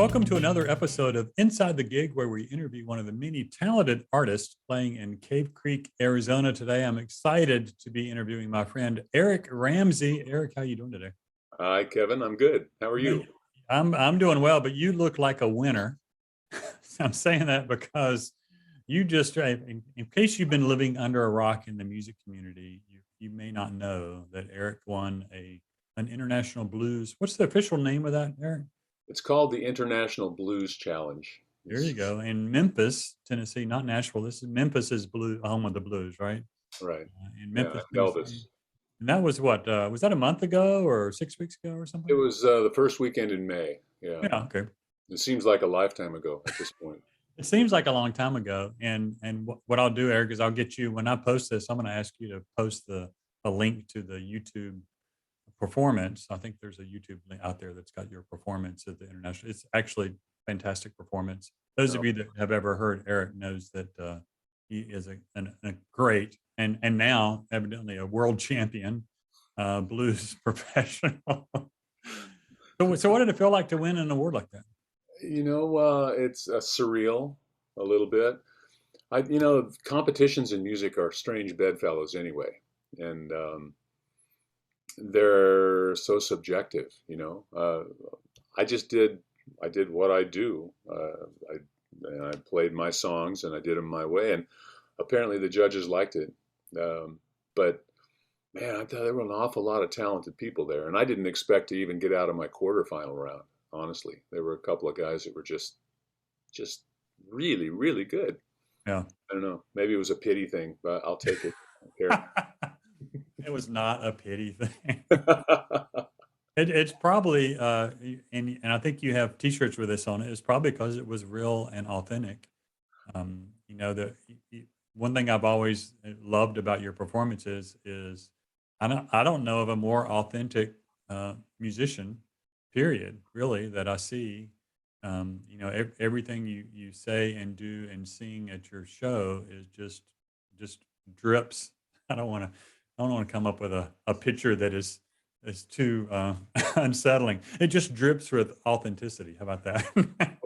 Welcome to another episode of Inside the Gig, where we interview one of the many talented artists playing in Cave Creek, Arizona. Today, I'm excited to be interviewing my friend Eric Ramsey. Eric, how you doing today? Hi, Kevin. I'm good. How are you? Man, I'm doing well, but you look like a winner. I'm saying that because you just, in case you've been living under a rock in the music community, you may not know that Eric won an international blues. What's the official name of that, Eric? It's called the International Blues Challenge. There you It's go. In Memphis, Tennessee, not Nashville. This is Memphis is blue, home of the blues, right? right. In Yeah, Memphis, Tennessee. Elvis. And that was what? Was that a month ago or 6 weeks ago or It something? was the first weekend in May. Yeah. Yeah. Okay. It seems like a lifetime ago at this point. It seems like a long time ago. And what I'll do, Eric, is I'll get you when I post this. I'm going to ask you to post the a link to the YouTube performance. I think there's a YouTube link out there that's got your performance at the international. It's actually fantastic performance. Those of Oh, you that have ever heard Eric knows that he is a great and now evidently a world champion blues professional. So what did it feel like to win an award like that? it's surreal a little bit. Competitions in music are strange bedfellows anyway, and they're so subjective. I just did. I did what I do. I played my songs and I did them my way, and apparently the judges liked it. But man, I thought there were an awful lot of talented people there, and I didn't expect to even get out of my quarterfinal round. Honestly, there were a couple of guys that were just really, really good. Yeah. I don't know. Maybe it was a pity thing, but I'll take it. I don't care. It was not a pity thing. It's probably, and I think you have T-shirts with this on it. It's probably because it was real and authentic. The one thing I've always loved about your performances is I don't know of a more authentic musician, period, really, that I see. Everything you say and do and sing at your show is just drips. I don't want to I don't want to come up with a picture that is too unsettling. It just drips with authenticity. How about that?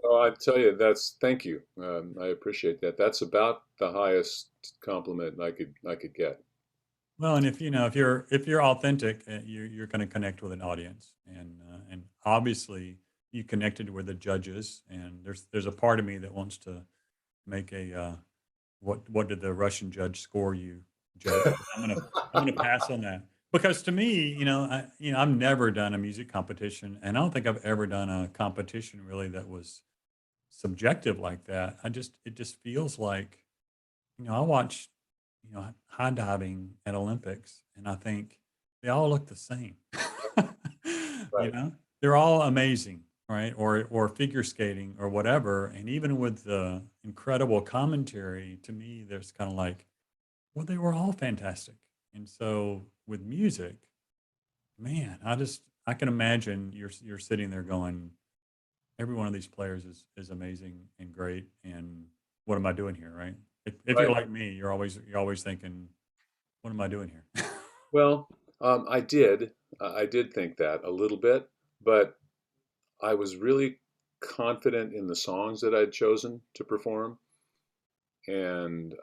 Well, I tell you, that's thank you. I appreciate that. That's about the highest compliment I could get. Well, and if you're authentic, you're going to connect with an audience, and obviously you connected with the judges, and there's a part of me that wants to make a what did the Russian judge score you joke. I'm gonna pass on that because to me, I've never done a music competition, and I don't think I've ever done a competition really that was subjective like that. It just feels like I watch high diving at Olympics, and I think they all look the same. you Right. know, they're all amazing, right? Or figure skating or whatever. And even with the incredible commentary, to me, there's kind of like, well, they were all fantastic. And so with music, man, I can imagine you're sitting there going, every one of these players is amazing and great. And what am I doing here, right? If you're Right. like me, you're always thinking, what am I doing here? Well, I did. I did think that a little bit, but I was really confident in the songs that I'd chosen to perform, and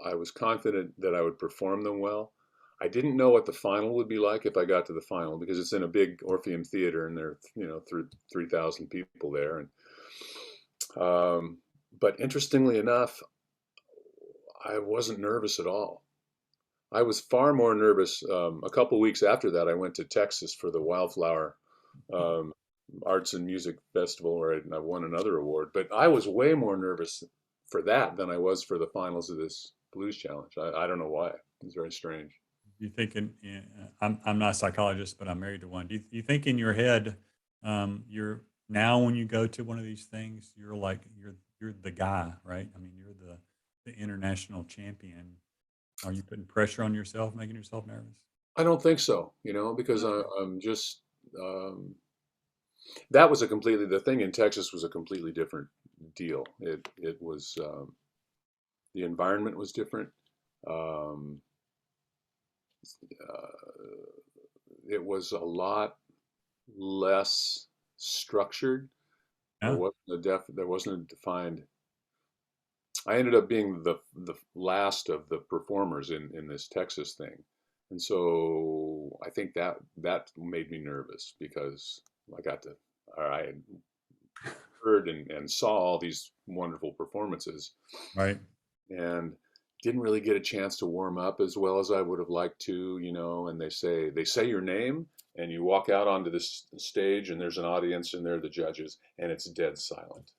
I was confident that I would perform them well. I didn't know what the final would be like if I got to the final because it's in a big Orpheum theater and there are through 3,000 people there, and um, but interestingly enough, I wasn't nervous at all. I was far more nervous. A couple weeks after that, I went to Texas for the Wildflower um, Arts and Music Festival, where I won another award. But I was way more nervous for that than I was for the finals of this blues challenge. I don't know why. It's very strange. You think I'm not a psychologist, but I'm married to one. Do you think in your head, you're now when you go to one of these things, you're like you're the guy, right? I mean, you're the international champion. Are you putting pressure on yourself, making yourself nervous? I don't think so, because Okay. I'm just that was a completely the thing in Texas was a completely different deal. It was the environment was different. Um, uh, it was a lot less structured. Yeah. There wasn't a defined. I ended up being the last of the performers in this Texas thing, and so I think that made me nervous because I got to, or I had heard and saw all these wonderful performances, Right. and didn't really get a chance to warm up as well as I would have liked to, you know. And they say your name, and you walk out onto this stage, and there's an audience, and they're the judges, and it's dead silent.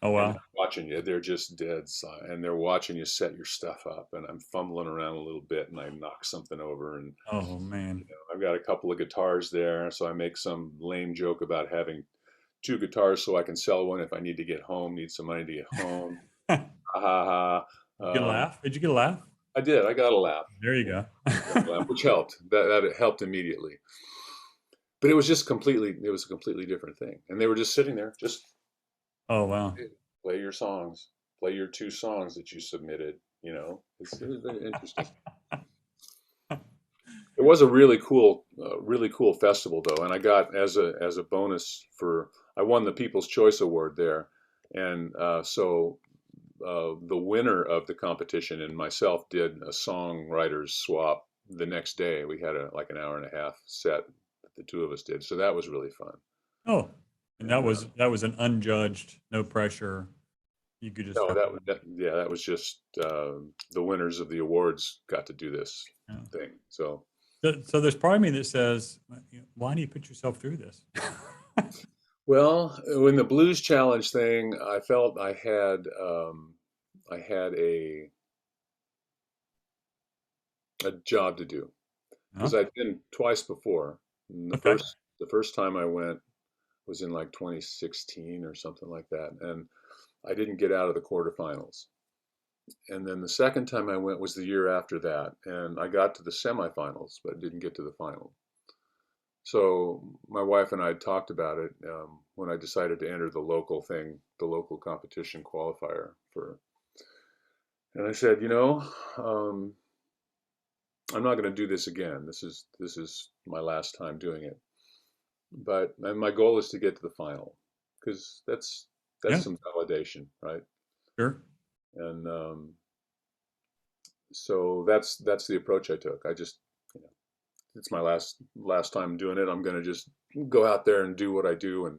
Oh, And they're wow. watching you. They're just dead silent, and they're watching you set your stuff up. And I'm fumbling around a little bit, and I knock something over, and Oh, man. I've got a couple of guitars there, so I make some lame joke about having two guitars so I can sell one if I need to get home, need some money to get home. Did Ha ha you get a ha. laugh? Did you get a laugh? I did. I got a laugh. There you go. Got a laugh, which helped. That it helped immediately. But it was just completely. It was a completely different thing, and they were just sitting there, just Oh, wow. play your songs, play your two songs that you submitted. It was very interesting. It was a really cool festival though, and I got as a bonus for I won the People's Choice Award there, and so the winner of the competition and myself did a songwriters swap the next day. We had like an hour and a half set that the two of us did, so that was really fun. Oh, and that And was that was an unjudged, no pressure. You could just no, have fun. that was just the winners of the awards got to do this Yeah. thing. So. So there's part of me that says, why do you put yourself through this? Well, in the blues challenge thing, I felt I had a job to do Huh? because I'd been twice before. And Okay. the first time I went was in like 2016 or something like that, and I didn't get out of the quarterfinals. And then the second time I went was the year after that, and I got to the semifinals, but didn't get to the final. So my wife and I had talked about it when I decided to enter the local thing, the local competition qualifier for. And I said, um, I'm not going to do this again. This is my last time doing it. And my goal is to get to the final because that's Yeah, some validation, right? sure. And so that's the approach I took. I just, it's my last time doing it. I'm going to just go out there and do what I do, and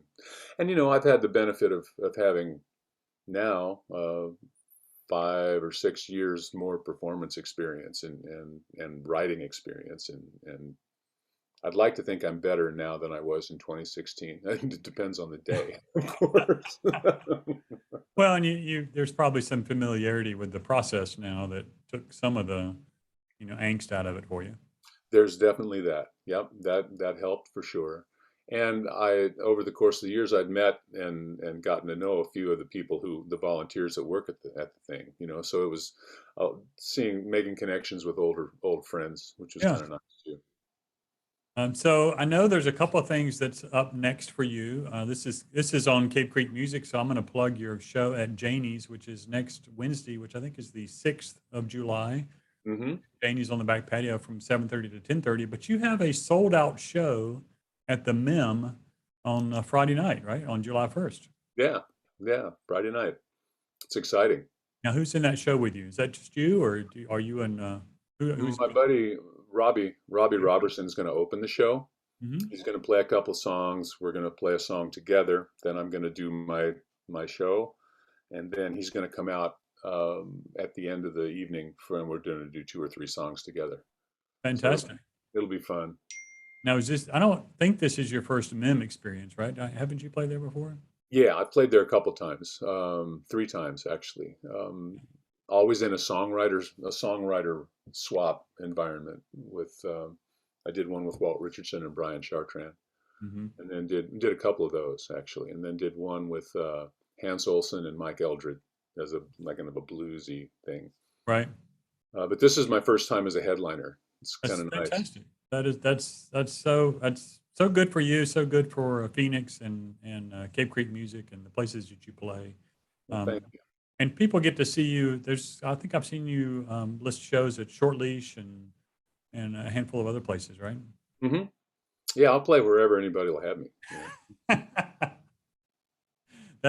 I've had the benefit of having now 5 or 6 years more performance experience and writing experience, and I'd like to think I'm better now than I was in 2016. I think it depends on the day, of course. Well, and there's probably some familiarity with the process now that took some of the, angst out of it for you. There's definitely that. Yep, that helped for sure. And I, over the course of the years, I'd met and gotten to know a few of the people the volunteers that work at the thing. So it was making connections with old friends, which was Yeah. kind of nice too. So I know there's a couple of things that's up next for you. This is on Cape Creek Music, so I'm going to plug your show at Janey's, which is next Wednesday, which I think is the 6th of July. Hmm. Janey's on the back patio from 7:30 to 10:30. But you have a sold out show at the Mem on Friday night, right? On July 1st. Yeah, yeah. Friday night. It's exciting. Now, who's in that show with you? Is that just you, or are you and who's My buddy Robbie Robertson's going to open the show. Mhm. He's going to play a couple songs. We're going to play a song together. Then I'm going to do my show, and then he's going to come out at the end of the evening and we're going to do 2 or 3 songs together. So Fantastic. it'll be fun. Now, is this? I don't think this is your first Mem experience, right? Haven't you played there before? Yeah, I've played there a couple times, 3 times actually. Always in a songwriter swap environment with. I did one with Walt Richardson and Brian Chartrand, Hmm. and then did a couple of those actually, and then did one with Hans Olsen and Mike Eldred as a like kind of a bluesy thing. Right. But this is my first time as a headliner. It's kind That's of nice. fantastic. That's so good for you. So good for Phoenix and Cape Creek Music and the places that you play. Well, Um, thank you. and people get to see you. I think I've seen you list shows at Short Leash and a handful of other places, right? Hmm. Yeah, I'll play wherever anybody will have me.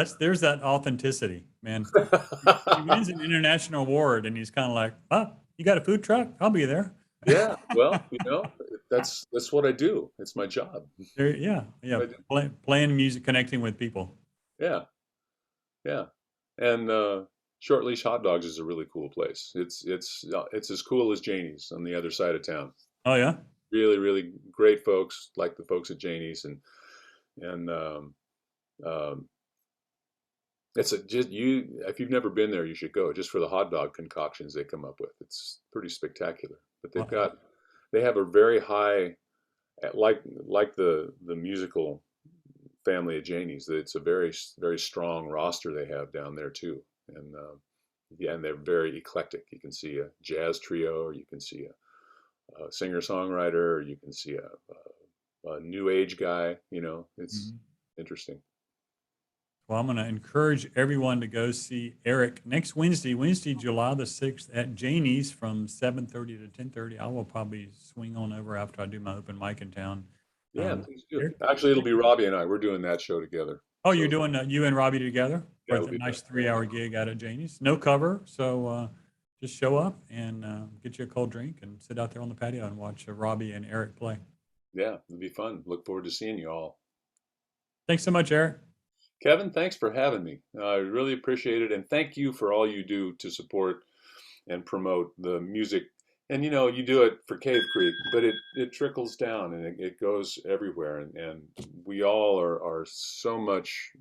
there's that authenticity, man. He wins an international award, and he's kind of like, "Oh, you got a food truck? I'll be there." Yeah, well, that's what I do. It's my job. Yeah, yeah. What I do. Playing music, connecting with people. Yeah, yeah. And Short Leash Hot Dogs is a really cool place. It's as cool as Janey's on the other side of town. Oh yeah. Really, really great folks, like the folks at Janey's, and um, it's a just you. If you've never been there, you should go just for the hot dog concoctions they come up with. It's pretty spectacular. But Wow. they have a very high, like the musical family at Janey's. It's a very strong roster they have down there too, and yeah, and they're very eclectic. You can see a jazz trio, or you can see a singer-songwriter, or you can see a new age guy. It's Mhm. interesting. Well, I'm going to encourage everyone to go see Eric next Wednesday, July the 6th at Janey's from 7:30 to 10:30. I will probably swing on over after I do my open mic in town. Yeah, please do. Eric, Actually, it'll be Robbie and I. We're doing that show together. oh, you're So doing you and Robbie together yeah, for it'll a be fun. nice 3-hour gig out at Janey's. No cover, so just show up and get you a cold drink and sit out there on the patio and watch Robbie and Eric play. Yeah, it'll be fun. Look forward to seeing you all. Thanks so much, Eric. Kevin, thanks for having me. I really appreciate it, and thank you for all you do to support and promote the music. And you do it for Cave Creek, but it trickles down and it goes everywhere. And we all are so much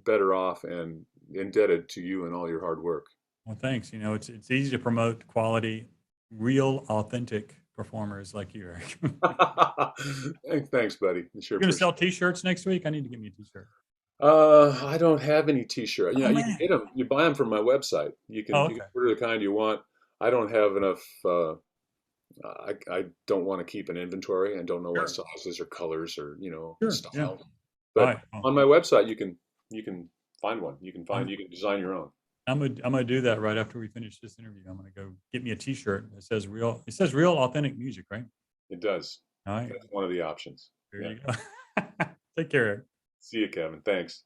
better off and indebted to you and all your hard work. Well, thanks. It's easy to promote quality, real, authentic performers like you, Eric. Thanks, buddy. I sure You're going to appreciate sell T-shirts next week. I need to get me a T-shirt. I don't have any T-shirt. Oh You can man. get them. You buy them from my website. Oh, You can okay. order the kind you want. I don't have enough. I don't want to keep an inventory and don't know what Sure. sizes or colors or Sure. Yeah. styles. All But right. Well, on my website, you can find one. I'm You can design your own. I'm gonna do that right after we finish this interview. I'm gonna go get me a T-shirt that says real. It says real, authentic music, right? It does. All right. That's one of the options. There Yeah. you go. Take care, Eric. See you, Kevin. Thanks.